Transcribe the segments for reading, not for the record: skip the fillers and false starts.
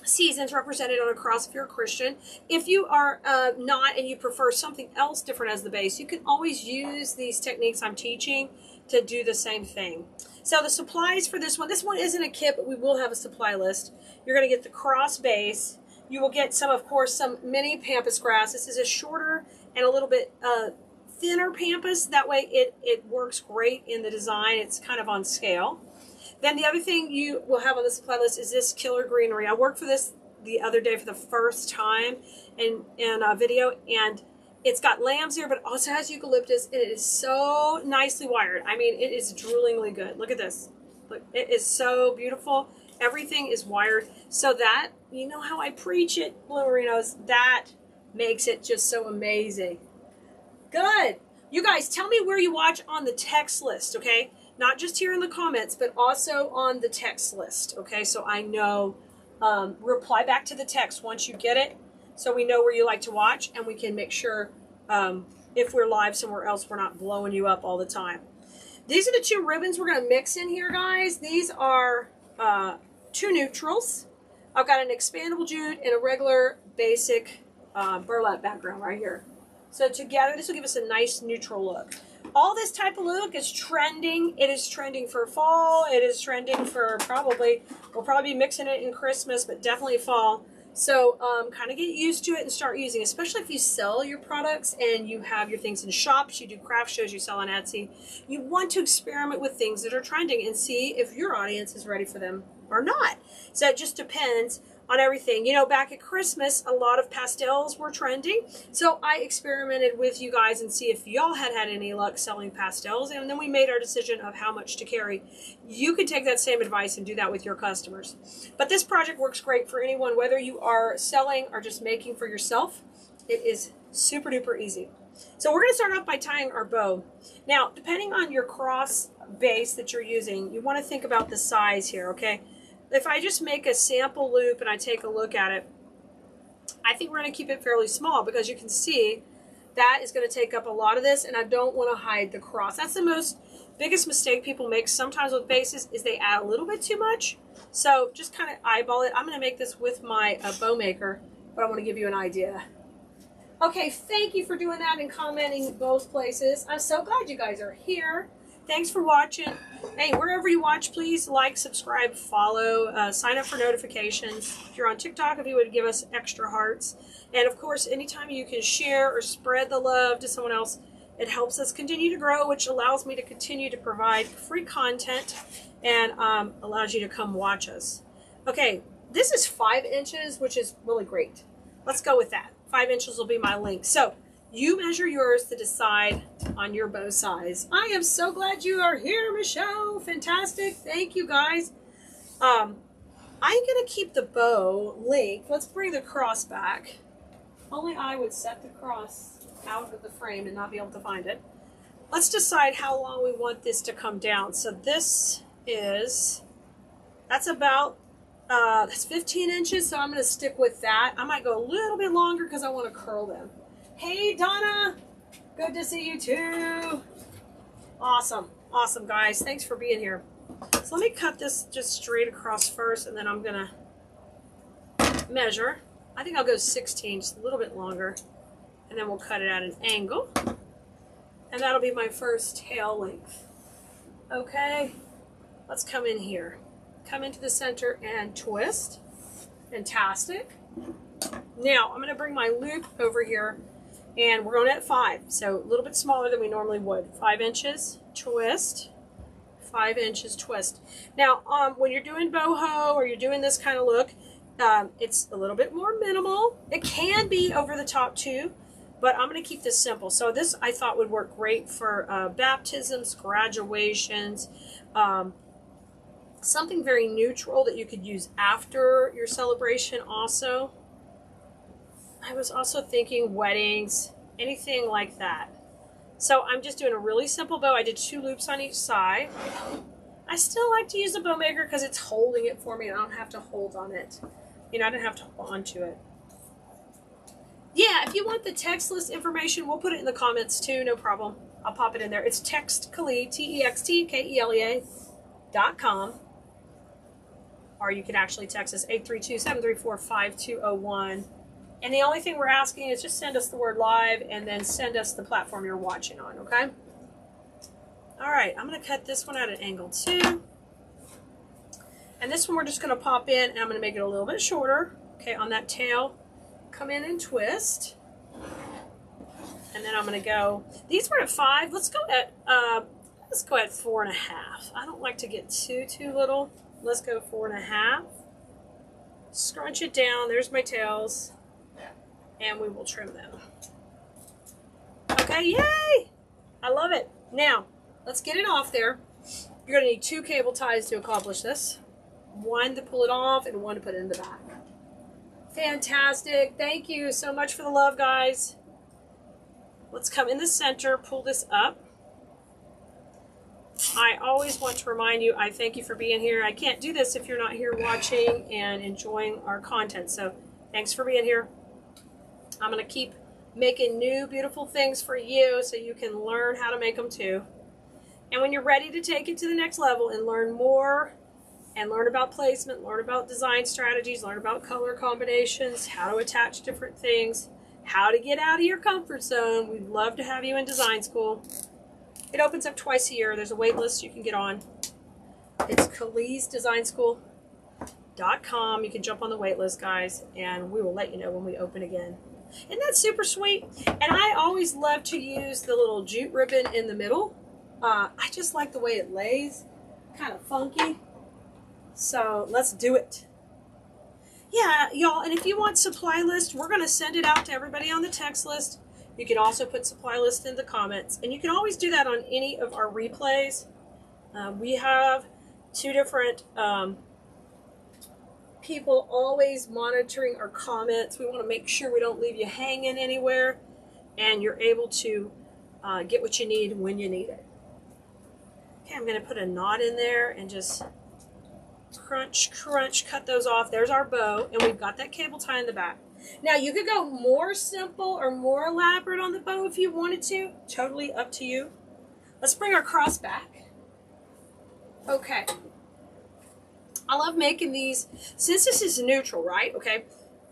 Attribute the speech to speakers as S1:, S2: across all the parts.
S1: seasons represented on a cross if you're a Christian. If you are not and you prefer something else different as the base, you can always use these techniques I'm teaching to do the same thing. So the supplies for this one isn't a kit, but we will have a supply list. You're going to get the cross base. You will get some, of course, some mini Pamphlets Grass. This is a shorter and a little bit thinner pampas. That way it works great in the design. It's kind of on scale. Then the other thing you will have on the supply list is this Killer Greenery. I worked for this the other day for the first time in a video, and it's got lambs here, but it also has eucalyptus, and it is so nicely wired. I mean, it is droolingly good. Look at this. Look, it is so beautiful. Everything is wired so that, you know how I preach it, Bloomerinos, that makes it just so amazing. Good. You guys, tell me where you watch on the text list, okay? Not just here in the comments, but also on the text list, okay? So I know, reply back to the text once you get it, so we know where you like to watch, and we can make sure if we're live somewhere else, we're not blowing you up all the time. These are the two ribbons we're going to mix in here, guys. These are two neutrals. I've got an expandable jute and a regular basic burlap background right here. So together, this will give us a nice neutral look. All this type of look is trending. It is trending for fall. It is trending for we'll probably be mixing it in Christmas, but definitely fall. So kind of get used to it and start using it, especially if you sell your products and you have your things in shops, you do craft shows, you sell on Etsy. You want to experiment with things that are trending and see if your audience is ready for them or not. So it just depends on everything. You know, back at Christmas, a lot of pastels were trending. So I experimented with you guys and see if y'all had any luck selling pastels. And then we made our decision of how much to carry. You could take that same advice and do that with your customers. But this project works great for anyone, whether you are selling or just making for yourself. It is super duper easy. So we're going to start off by tying our bow. Now, depending on your cross base that you're using, you want to think about the size here, okay? If I just make a sample loop and I take a look at it, I think we're going to keep it fairly small because you can see that is going to take up a lot of this, and I don't want to hide the cross. That's the biggest mistake people make sometimes with bases is they add a little bit too much. So just kind of eyeball it. I'm going to make this with my bow maker, but I want to give you an idea. Okay, thank you for doing that and commenting both places. I'm so glad you guys are here. Thanks for watching. Hey, wherever you watch, please like, subscribe, follow, sign up for notifications. If you're on TikTok, if you would give us extra hearts. And of course, anytime you can share or spread the love to someone else, it helps us continue to grow, which allows me to continue to provide free content and allows you to come watch us. Okay, this is 5 inches, which is really great. Let's go with that. 5 inches will be my length. So you measure yours to decide on your bow size. I am so glad you are here, Michelle. Fantastic. Thank you, guys. I'm going to keep the bow length. Let's bring the cross back. Only I would set the cross out of the frame and not be able to find it. Let's decide how long we want this to come down. So this is, that's 15 inches, so I'm going to stick with that. I might go a little bit longer because I want to curl them. Hey, Donna. Good to see you too. Awesome. Awesome, guys. Thanks for being here. So let me cut this just straight across first, and then I'm going to measure. I think I'll go 16, just a little bit longer. And then we'll cut it at an angle. And that'll be my first tail length. Okay. Let's come in here. Come into the center and twist. Fantastic. Now, I'm going to bring my loop over here. And we're going at 5, so a little bit smaller than we normally would. 5 inches, twist, 5 inches, twist. Now, when you're doing boho or you're doing this kind of look, it's a little bit more minimal. It can be over the top too, but I'm going to keep this simple. So this I thought would work great for baptisms, graduations, something very neutral that you could use after your celebration also. I was also thinking weddings, anything like that. So I'm just doing a really simple bow. I did 2 loops on each side. I still like to use a bow maker because it's holding it for me and I don't have to hold on it. You know, I didn't have to hold onto it. Yeah, if you want the text list information, we'll put it in the comments too, no problem. I'll pop it in there. It's textkelea, TEXTKELEA.com. or you can actually text us 832-734-5201. And the only thing we're asking is just send us the word live and then send us the platform you're watching on, okay? All right, I'm going to cut this one at an angle 2. And this one we're just going to pop in, and I'm going to make it a little bit shorter, okay, on that tail. Come in and twist. And then I'm going to go, these were at 5. Let's go at 4.5. I don't like to get too little. Let's go 4.5. Scrunch it down. There's my tails. And we will trim them. Okay, yay! I love it. Now, let's get it off there. You're going to need 2 cable ties to accomplish this. One to pull it off and one to put it in the back. Fantastic. Thank you so much for the love, guys. Let's come in the center, pull this up. I always want to remind you, I thank you for being here. I can't do this if you're not here watching and enjoying our content. So thanks for being here. I'm going to keep making new, beautiful things for you so you can learn how to make them too. And when you're ready to take it to the next level and learn more and learn about placement, learn about design strategies, learn about color combinations, how to attach different things, how to get out of your comfort zone, we'd love to have you in design school. It opens up twice a year. There's a wait list you can get on. It's KhalidDesignSchool.com. You can jump on the wait list, guys, and we will let you know when we open again. Isn't that super sweet? And I always love to use the little jute ribbon in the middle. I just like the way it lays. Kind of funky. So let's do it. Yeah, y'all, and if you want supply list, we're going to send it out to everybody on the text list. You can also put supply list in the comments. And you can always do that on any of our replays. We have 2 different people always monitoring our comments. We want to make sure we don't leave you hanging anywhere. And you're able to get what you need when you need it. Okay, I'm going to put a knot in there and just crunch, crunch, cut those off. There's our bow, and we've got that cable tie in the back. Now, you could go more simple or more elaborate on the bow if you wanted to. Totally up to you. Let's bring our cross back. Okay. I love making these. Since this is neutral, right? Okay.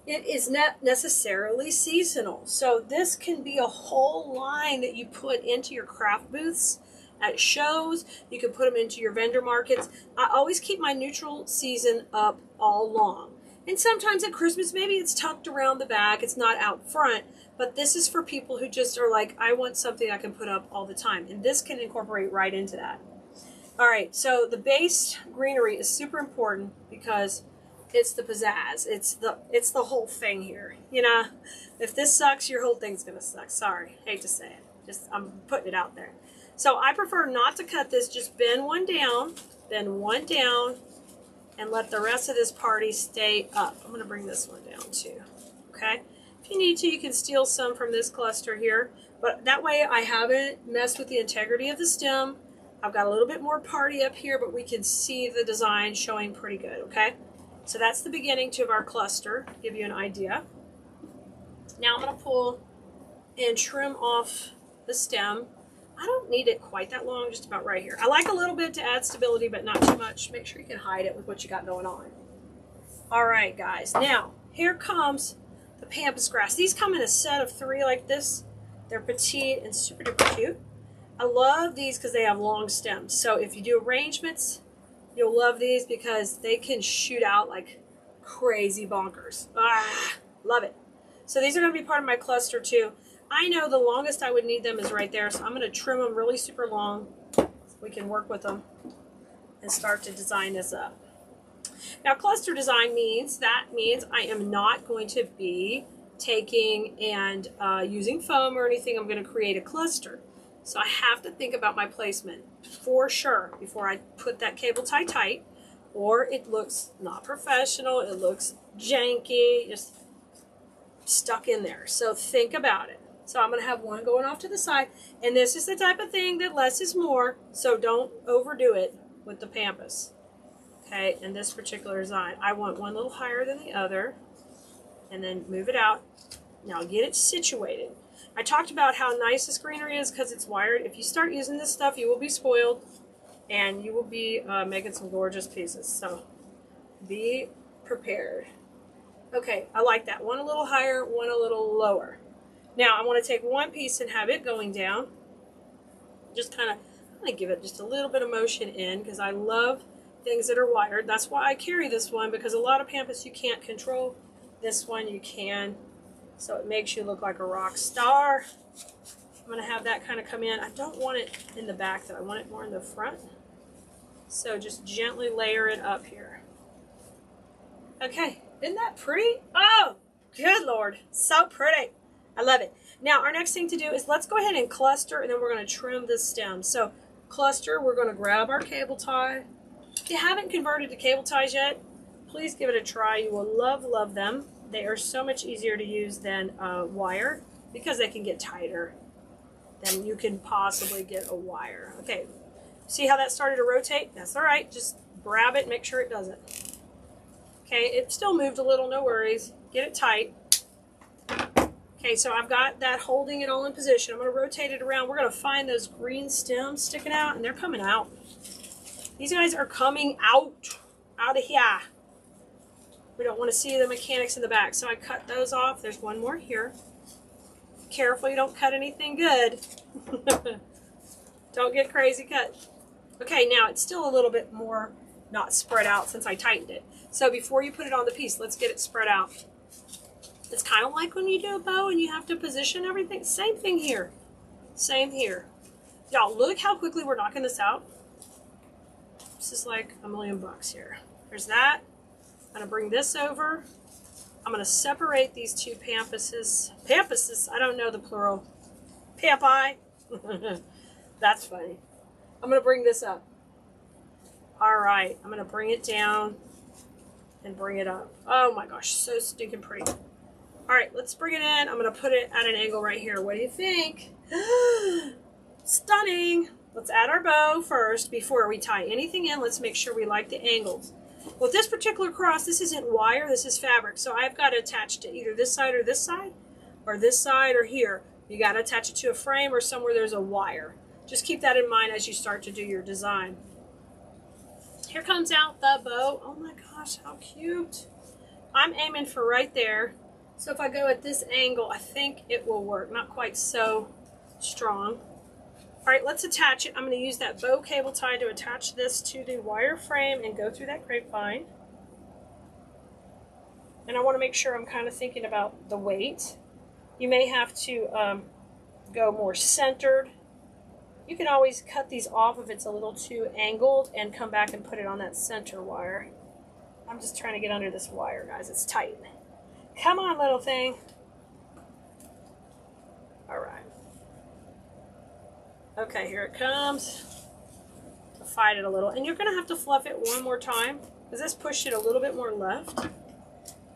S1: It is not necessarily seasonal. So this can be a whole line that you put into your craft booths at shows. You can put them into your vendor markets. I always keep my neutral season up all long. And sometimes at Christmas, maybe it's tucked around the back. It's not out front. But this is for people who just are like, I want something I can put up all the time. And this can incorporate right into that. All right, so the base greenery is super important because it's the pizzazz. It's the whole thing here. You know, if this sucks, your whole thing's going to suck. Sorry, hate to say it. Just I'm putting it out there. So I prefer not to cut this. Just bend one down, and let the rest of this party stay up. I'm going to bring this one down too. Okay? If you need to, you can steal some from this cluster here. But that way I haven't messed with the integrity of the stem. I've got a little bit more party up here, but we can see the design showing pretty good, okay? So that's the beginning to our cluster, to give you an idea. Now I'm going to pull and trim off the stem. I don't need it quite that long, just about right here. I like a little bit to add stability, but not too much. Make sure you can hide it with what you got going on. All right, guys. Now, here comes the Pamphlets Grass. These come in a set of 3 like this. They're petite and super duper cute. I love these because they have long stems. So if you do arrangements, you'll love these because they can shoot out like crazy bonkers. Ah, love it. So these are going to be part of my cluster too. I know the longest I would need them is right there, so I'm going to trim them really super long so we can work with them and start to design this up. Now, cluster design means I am not going to be taking and using foam or anything. I'm going to create a cluster. So I have to think about my placement for sure before I put that cable tie tight, or it looks not professional, it looks janky, just stuck in there. So think about it. So I'm going to have one going off to the side. And this is the type of thing that less is more. So don't overdo it with the pampas. Okay, in this particular design. I want one a little higher than the other. And then move it out. Now get it situated. I talked about how nice this greenery is because it's wired. If you start using this stuff, you will be spoiled. And you will be making some gorgeous pieces. So Be prepared. Okay, I like that. One a little higher, one a little lower. Now I want to take one piece and have it going down. Just kind of, I'm going to give it just a little bit of motion in because I love things that are wired. That's why I carry this one, because a lot of pamphlets you can't control. This one you can. So it makes you look like a rock star. I'm going to have that kind of come in. I don't want it in the back though. I want it more in the front. So just gently layer it up here. Okay, isn't that pretty? Oh, good Lord, so pretty. I love it. Now our next thing to do is let's go ahead and cluster, and then we're going to trim this stem. So cluster, we're going to grab our cable tie. If you haven't converted to cable ties yet, please give it a try. You will love them. They are so much easier to use than wire because they can get tighter than you can possibly get a wire. Okay, see how that started to rotate? That's all right. Just grab it, make sure it doesn't. Okay, it still moved a little, no worries. Get it tight. Okay, so I've got that holding it all in position. I'm going to rotate it around. We're going to find those green stems sticking out, and they're coming out. These guys are coming out of here. We don't want to see the mechanics in the back, so I cut those off. There's one more here. Careful you don't cut anything good. Don't get crazy cut. Okay, now it's still a little bit more not spread out since I tightened it. So before you put it on the piece, let's get it spread out. It's kind of like when you do a bow and you have to position everything. Same thing here. Same here. Y'all, look how quickly we're knocking this out. This is like $1 million here. There's that. I'm going to bring this over. I'm going to separate these two pampasses. Pampasses? I don't know the plural. Pampi? That's funny. I'm going to bring this up. All right. I'm going to bring it down and bring it up. Oh my gosh, so stinking pretty. All right, let's bring it in. I'm going to put it at an angle right here. What do you think? Stunning. Let's add our bow first before we tie anything in. Let's make sure we like the angles. Well, this particular cross, this isn't wire, this is fabric. So I've got to attach to either this side or this side, or this side or here. You got to attach it to a frame or somewhere there's a wire. Just keep that in mind as you start to do your design. Here comes out the bow. Oh my gosh, how cute. I'm aiming for right there. So if I go at this angle, I think it will work. Not quite so strong. All right, let's attach it. I'm going to use that bow cable tie to attach this to the wire frame and go through that grapevine. And I want to make sure I'm kind of thinking about the weight. You may have to go more centered. You can always cut these off if it's a little too angled and come back and put it on that center wire. I'm just trying to get under this wire, guys. It's tight. Come on, little thing. All right. Okay, here it comes. To fight it a little. And you're going to have to fluff it one more time because this pushed it a little bit more left.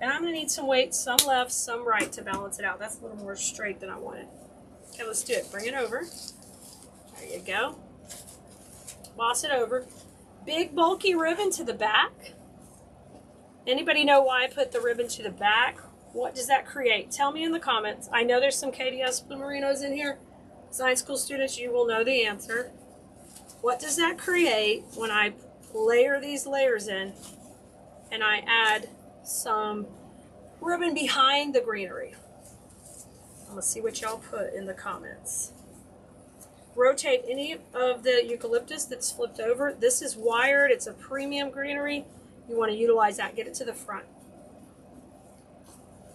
S1: And I'm going to need some weight, some left, some right to balance it out. That's a little more straight than I wanted. Okay, let's do it. Bring it over. There you go. Boss it over. Big bulky ribbon to the back. Anybody know why I put the ribbon to the back? What does that create? Tell me in the comments. I know there's some KDS Merinos in here. Science school students, you will know the answer. What does that create when I layer these layers in and I add some ribbon behind the greenery? I'm going to see what y'all put in the comments. Rotate any of the eucalyptus that's flipped over. This is wired. It's a premium greenery. You want to utilize that. Get it to the front.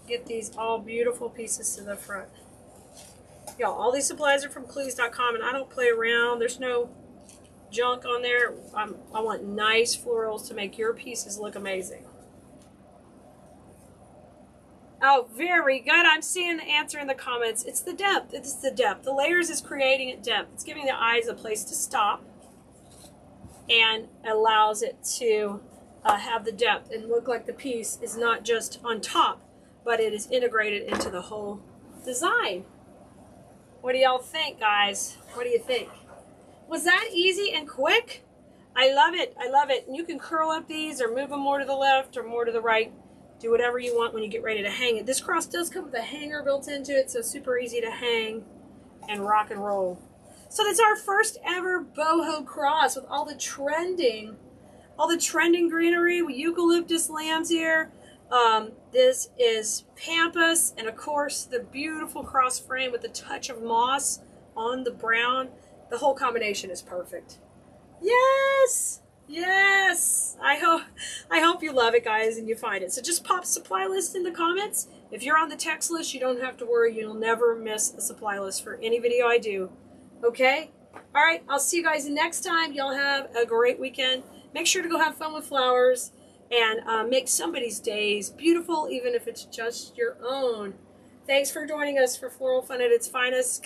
S1: Get these all beautiful pieces to the front. Y'all, all these supplies are from clues.com, and I don't play around. There's no junk on there. I want nice florals to make your pieces look amazing. Oh, very good. I'm seeing the answer in the comments. It's the depth. It's the depth. The layers is creating it depth. It's giving the eyes a place to stop and allows it to have the depth and look like the piece is not just on top, but it is integrated into the whole design. What do y'all think, guys? What do you think? Was that easy and quick? I love it. I love it. And you can curl up these or move them more to the left or more to the right. Do whatever you want when you get ready to hang it. This cross does come with a hanger built into it, so super easy to hang and rock and roll. So that's our first ever boho cross with all the trending all the trending greenery with eucalyptus lambs here. This is pampas, and of course the beautiful cross frame with a touch of moss on the brown. The whole combination is perfect. Yes, yes. I hope you love it, guys, and you find it. So just pop supply list in the comments. If you're on the text list, you don't have to worry. You'll never miss a supply list for any video I do. Okay? All right, I'll see you guys next time. Y'all have a great weekend. Make sure to go have fun with flowers and make somebody's days beautiful, even if it's just your own. Thanks for joining us for Floral Fun at its finest.